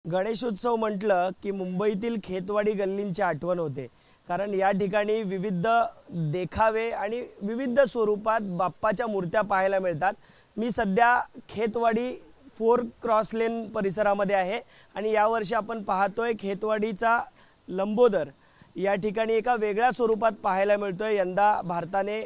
गणेशोत्सव म्हटलं की मुंबईतील खेतवाडी गल्लींची आठवण होते। कारण या ठिकाणी विविध देखावे आणि विविध स्वरूपात बाप्पाच्या मूर्त्या पाहायला मिळतात। मी सध्या खेतवाडी 4 क्रॉस लेन परिसरामध्ये आहे आणि यावर्षी आपण पाहतोय खेतवाडीचा लंबोदर या ठिकाणी एका वेगळ्या स्वरूपात पाहायला मिळतोय। यंदा भारताने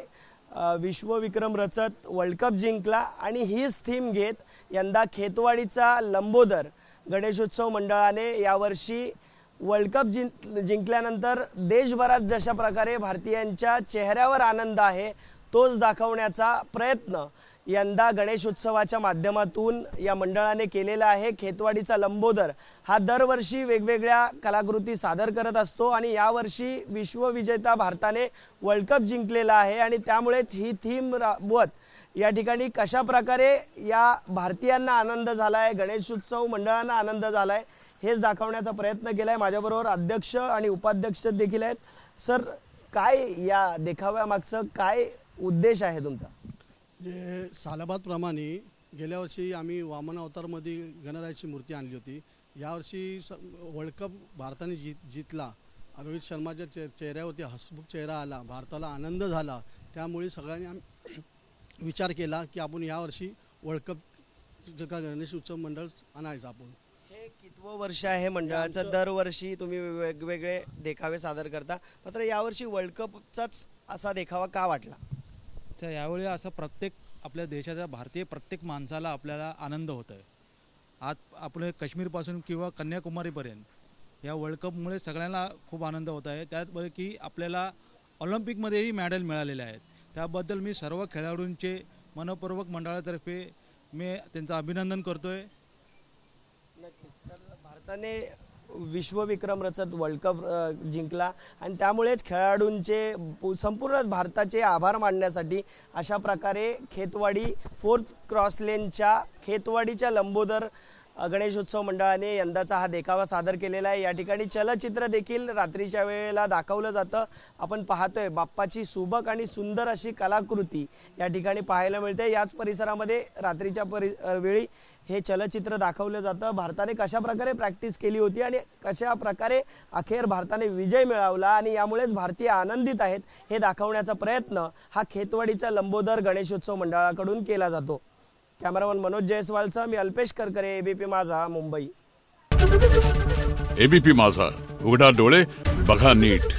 विश्वविक्रम रचत वर्ल्ड कप जिंकला आणि हीच थीम घेत यंदा खेतवाडीचा लंबोदर गणेशोत्सव मंडळाने यावर्षी वर्ल्ड कप जिंकल्यानंतर देशभरात जशा प्रकारे भारतीयांच्या चेहऱ्यावर आनंद आहे तोच दाखवण्याचा प्रयत्न यंदा गणेशोत्सवाच्या माध्यमातून या मंडळाने केलेला आहे। खेतवाडीचा लंबोदर हा दरवर्षी वेगवेगळ्या कलाकृती सादर करत असतो आणि यावर्षी विश्वविजेता भारताने वर्ल्ड कप जिंकलेला आहे आणि त्यामुळेच ही थीम राबवत या ठिकाणी कशा प्रकारे या भारतीयांना आनंद झालाय, गणेशोत्सव मंडळांना आनंद झालाय हेच दाखवण्याचा प्रयत्न केलाय। माझ्याबरोबर अध्यक्ष आणि उपाध्यक्ष देखील आहेत। सर, काय या देखाव्यामागचं काय उद्देश आहे तुमचा? जे सालाबादप्रमाणे गेल्या वर्षी आम्ही वामन अवतारमध्ये गणरायाची मूर्ती आणली होती। यावर्षी वर्ल्ड कप भारताने जिंकला। रोहित शर्माच्या चेहऱ्यावरती हसमुख चेहरा आला, भारताला आनंद झाला। त्यामुळे सगळ्यांनी विचार केला की आपण यावर्षी वर्ल्ड कप गणेश उत्सव मंडळ आणायचं। आपण हे कितवं वर्ष आहे मंडळाचं? दरवर्षी तुम्ही वेगवेगळे देखावे सादर करता, मात्र यावर्षी वर्ल्ड कपचाच असा देखावा का वाटला? तर यावेळी असं प्रत्येक आपल्या देशाच्या भारतीय प्रत्येक माणसाला आपल्याला आनंद होत आहे। आज आपले काश्मीरपासून किंवा कन्याकुमारीपर्यंत या वर्ल्ड कपमुळे सगळ्यांना खूप आनंद होत आहे। त्यापैकी आपल्याला ऑलिम्पिकमध्येही मेडल मिळालेले आहेत। त्याबद्दल मी सर्व खेळाडूंचे मनपूर्वक मंडळातर्फे मी त्यांचं अभिनंदन करतोय। नक्कीच, तर भारताने विश्वविक्रम रचत वर्ल्ड कप जिंकला आणि त्यामुळेच खेळाडूंचे संपूर्ण भारताचे आभार मानण्यासाठी अशा प्रकारे खेतवाडी 4 क्रॉस लेनच्या खेतवाडीच्या लंबोदर गणेशोत्सव मंडळाने यंदाचा हा देखावा सादर केलेला आहे। या ठिकाणी चलचित्र देखील रात्रीच्या वेळेला दाखवलं जातं। आपण पाहतोय बाप्पाची सुबक आणि सुंदर अशी कलाकृती या ठिकाणी पाहायला मिळते। याच परिसरामध्ये रात्रीच्या वेळी हे चलचित्र दाखवलं जातं। भारताने कशा प्रकारे प्रॅक्टिस केली होती आणि कशा प्रकारे अखेर भारताने विजय मिळवला आणि यामुळेच भारतीय आनंदित आहेत हे दाखवण्याचा प्रयत्न हा खेतवाडीचा लंबोदर गणेशोत्सव मंडळाकडून केला जातो। कॅमेरामन मनोज जयस्वालसह मी अल्पेश करकरे, एबीपी माझा, मुंबई। एबीपी माझा, उघडा डोळे बघा नीट।